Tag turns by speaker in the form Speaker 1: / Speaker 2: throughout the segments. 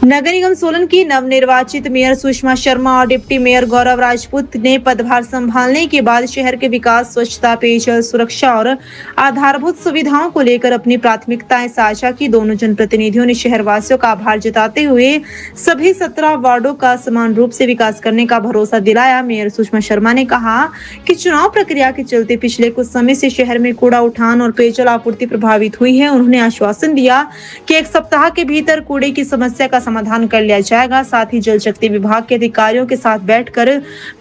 Speaker 1: नगर निगम सोलन की नवनिर्वाचित मेयर सुषमा शर्मा और डिप्टी मेयर गौरव राजपूत ने पदभार संभालने के बाद शहर के विकास, स्वच्छता, पेयजल सुरक्षा और आधारभूत सुविधाओं को लेकर अपनी प्राथमिकताएं साझा की। दोनों जनप्रतिनिधियों ने शहरवासियों का आभार जताते हुए सभी 17 वार्डों का समान रूप से विकास करने का भरोसा दिलाया। मेयर सुषमा शर्मा ने कहा कि चुनाव प्रक्रिया के चलते पिछले कुछ समय से शहर में कूड़ा उठान और पेयजल आपूर्ति प्रभावित हुई है। उन्होंने आश्वासन दिया कि एक सप्ताह के भीतर कूड़े की समस्या का समाधान कर लिया जाएगा। साथ ही जल शक्ति विभाग के अधिकारियों के साथ बैठकर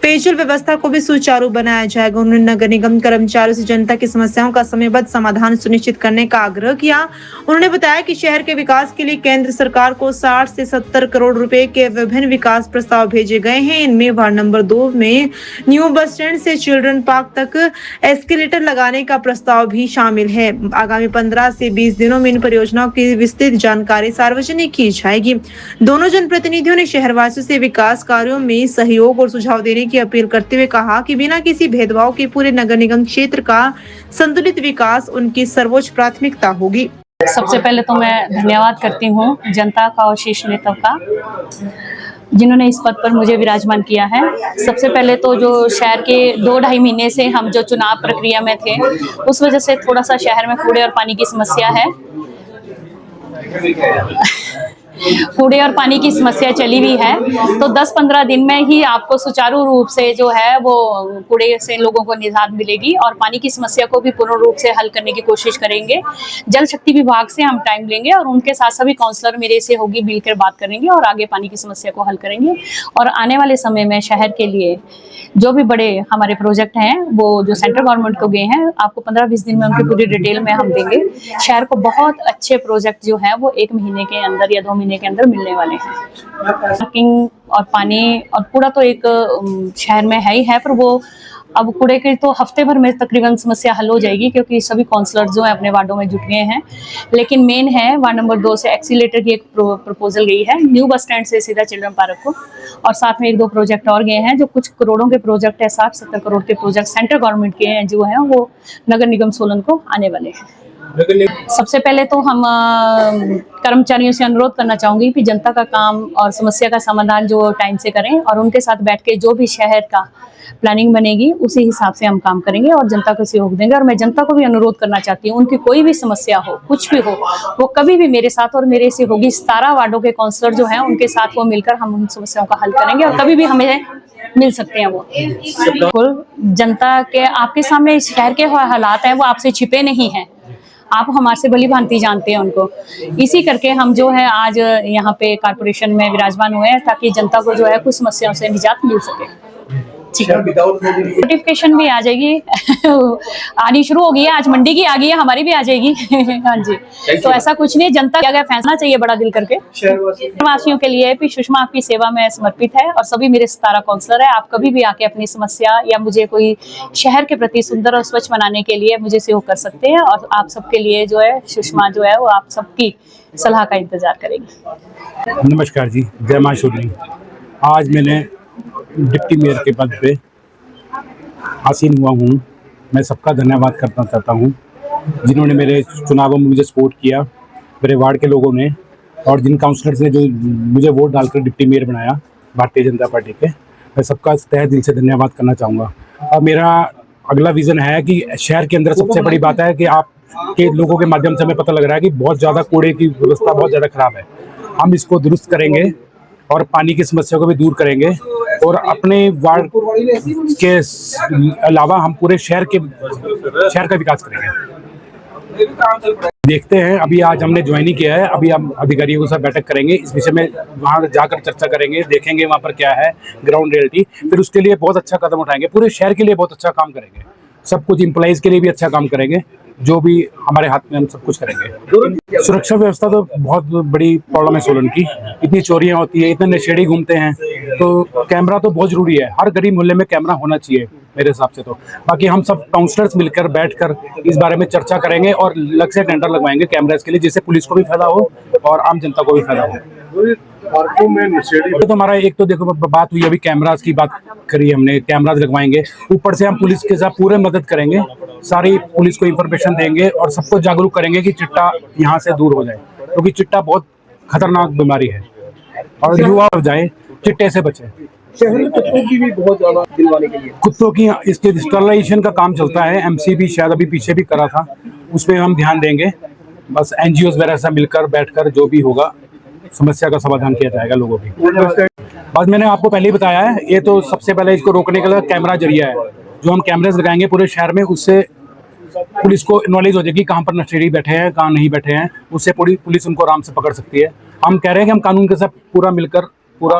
Speaker 1: पेयजल व्यवस्था को भी सुचारू बनाया जाएगा। उन्होंने नगर निगम कर्मचारियों से जनता की समस्याओं का समयबद्ध समाधान सुनिश्चित करने का आग्रह किया। उन्होंने बताया कि शहर के विकास के लिए केंद्र सरकार को 60 से 70 करोड़ रुपए के विभिन्न विकास प्रस्ताव भेजे गए हैं। इनमें वार्ड नंबर 2 में न्यू बस स्टैंड से चिल्ड्रन पार्क तक एस्केलेटर लगाने का प्रस्ताव भी शामिल है। आगामी 15 से 20 दिनों में इन परियोजनाओं की विस्तृत जानकारी सार्वजनिक की जाएगी। दोनों जनप्रतिनिधियों ने शहरवासियों से विकास कार्यों में सहयोग और सुझाव देने की अपील करते हुए कहा कि बिना किसी भेदभाव के पूरे नगर निगम क्षेत्र का संतुलित विकास उनकी सर्वोच्च प्राथमिकता होगी।
Speaker 2: सबसे पहले तो मैं धन्यवाद करती हूँ जनता का और शीर्ष नेता का, जिन्होंने इस पद पर मुझे विराजमान किया है। सबसे पहले तो जो शहर के 2-2.5 महीने से हम जो चुनाव प्रक्रिया में थे, उस वजह से थोड़ा सा शहर में कूड़े और पानी की समस्या है। कूड़े और पानी की समस्या चली हुई है, तो 10-15 दिन में ही आपको सुचारू रूप से जो है वो कूड़े से लोगों को निजात मिलेगी और पानी की समस्या को भी पूर्ण रूप से हल करने की कोशिश करेंगे। जल शक्ति विभाग से हम टाइम लेंगे और उनके साथ सभी काउंसलर मेरे से होगी, मिलकर बात करेंगे और आगे पानी की समस्या को हल करेंगे। और आने वाले समय में शहर के लिए जो भी बड़े हमारे प्रोजेक्ट हैं, वो जो सेंट्रल गवर्नमेंट को गए हैं, आपको 15-20 दिन में उनकी पूरी डिटेल में हम देंगे। शहर को बहुत अच्छे प्रोजेक्ट जो है वो 1 महीने के अंदर या 2 महीने के अंदर मिलने वाले हैं। पार्किंग और पानी और कूड़ा तो एक शहर में है ही है, पर वो अब कूड़े की तो हफ्ते भर में तकरीबन समस्या हल हो जाएगी, क्योंकि सभी काउंसलर जो है अपने वार्डों में जुट गए हैं। लेकिन मेन है वार्ड नंबर 2 से एक्सीलेटर की एक प्रपोजल गई है, न्यू बस स्टैंड से सीधा चिल्ड्रन पार्क को, और साथ में 1-2 प्रोजेक्ट और गए हैं जो कुछ करोड़ों के प्रोजेक्ट है। 60-70 करोड़ के प्रोजेक्ट सेंट्रल गवर्नमेंट के हैं जो है वो नगर निगम सोलन को आने वाले हैं। सबसे पहले तो हम कर्मचारियों से अनुरोध करना चाहूंगी कि जनता का काम और समस्या का समाधान जो टाइम से करें और उनके साथ बैठ के जो भी शहर का प्लानिंग बनेगी उसी हिसाब से हम काम करेंगे और जनता को सहयोग देंगे। और मैं जनता को भी अनुरोध करना चाहती हूँ, उनकी कोई भी समस्या हो, कुछ भी हो, वो कभी भी मेरे साथ और मेरे से होगी। 17 वार्डों के काउंसलर जो हैं उनके साथ वो मिलकर हम उन समस्याओं का हल करेंगे और कभी भी हमें मिल सकते हैं वो। बिल्कुल जनता के आपके सामने शहर के हालात हैं, वो आपसे छिपे नहीं हैं, आप हमारे से भली भांति जानते हैं उनको। इसी करके हम जो है आज यहाँ पे कारपोरेशन में विराजमान हुए हैं ताकि जनता को जो है कुछ समस्याओं से निजात मिल सके। नोटिफिकेशन भी आ जाएगी आनी शुरू हो गई है, आज मंडी की आ गई है, हमारी भी आ जाएगी। हाँ जी, तो ऐसा कुछ नहीं, जनता क्या फैसला चाहिए बड़ा दिल करके। शहरवासियों के लिए भी सुषमा आपकी सेवा में समर्पित है और सभी मेरे 17 काउंसलर है। आप कभी भी आके अपनी समस्या या मुझे कोई शहर के प्रति सुंदर और स्वच्छ बनाने के लिए मुझे सहयोग कर सकते हैं और आप सबके लिए जो है सुषमा जो है वो आप सबकी सलाह का इंतजार करेगी।
Speaker 3: नमस्कार जी, जय मां शुरली। आज मैंने डिप्टी मेयर के पद पे आसीन हुआ हूँ। मैं सबका धन्यवाद करना चाहता हूँ जिन्होंने मेरे चुनावों में मुझे सपोर्ट किया, मेरे वार्ड के लोगों ने, और जिन काउंसलर्स ने जो मुझे वोट डालकर डिप्टी मेयर बनाया भारतीय जनता पार्टी के, मैं सबका तहे दिल से धन्यवाद करना चाहूँगा। और मेरा अगला विज़न है कि शहर के अंदर सबसे बड़ी बात है कि आप के लोगों के माध्यम से हमें पता लग रहा है कि बहुत ज़्यादा कूड़े की व्यवस्था बहुत ज़्यादा खराब है। हम इसको दुरुस्त करेंगे और पानी की समस्या को भी दूर करेंगे और अपने वार्ड के अलावा हम पूरे शहर का विकास करेंगे। देखते हैं, अभी आज हमने ज्वाइनिंग किया है, अभी हम अधिकारियों के साथ बैठक करेंगे, इस विषय में वहाँ जाकर चर्चा करेंगे, देखेंगे वहाँ पर क्या है ग्राउंड रियलिटी, फिर उसके लिए बहुत अच्छा कदम उठाएंगे, पूरे शहर के लिए बहुत अच्छा काम करेंगे, सब कुछ एम्प्लॉइज के लिए भी अच्छा काम करेंगे, जो भी हमारे हाथ में हम सब कुछ करेंगे। सुरक्षा व्यवस्था तो बहुत बड़ी प्रॉब्लम है सोलन की, इतनी चोरियां होती है, इतने नशेड़ी घूमते हैं, तो कैमरा तो बहुत जरूरी है, हर गली मोहल्ले में कैमरा होना चाहिए मेरे हिसाब से। तो बाकी हम सब काउंसलर्स मिलकर बैठकर इस बारे में चर्चा करेंगे और लग से टेंडर लगवाएंगे कैमरास के लिए, जिससे पुलिस को भी फायदा हो और आम जनता को भी फायदा हो। पार्कों में नशेड़ी तो हमारा एक तो देखो बात हुई, अभी कैमरास की बात करी हमने, कैमरास लगवाएंगे, ऊपर से हम पुलिस के साथ पूरे मदद करेंगे, सारी पुलिस को इंफॉर्मेशन देंगे और सबको जागरूक करेंगे कि चिट्टा यहाँ से दूर हो जाए, क्योंकि चिट्टा बहुत खतरनाक बीमारी है। और युवा जाए चिट्टे से बचे।
Speaker 4: शहर में कुत्तों की भी बहुत ज्यादा दिलवाने के लिए
Speaker 3: कुत्तों की इसके स्टरलाइजेशन का काम चलता है, एमसी भी शायद अभी पीछे भी करा था, उस पर हम ध्यान देंगे। बस एनजीओ वगैरह से मिलकर बैठकर जो भी होगा समस्या का समाधान किया जाएगा लोगों की। बस मैंने आपको पहले ही बताया है, ये तो सबसे पहले इसको रोकने के लिए कैमरा जरिया है, जो हम कैमरेज लगाएंगे पूरे शहर में, उससे पुलिस को नॉलेज हो जाएगी कहाँ पर नशेड़ी बैठे हैं, कहाँ नहीं बैठे हैं, उससे पूरी पुलिस उनको आराम से पकड़ सकती है। हम कह रहे हैं कि हम कानून के साथ पूरा मिलकर पूरा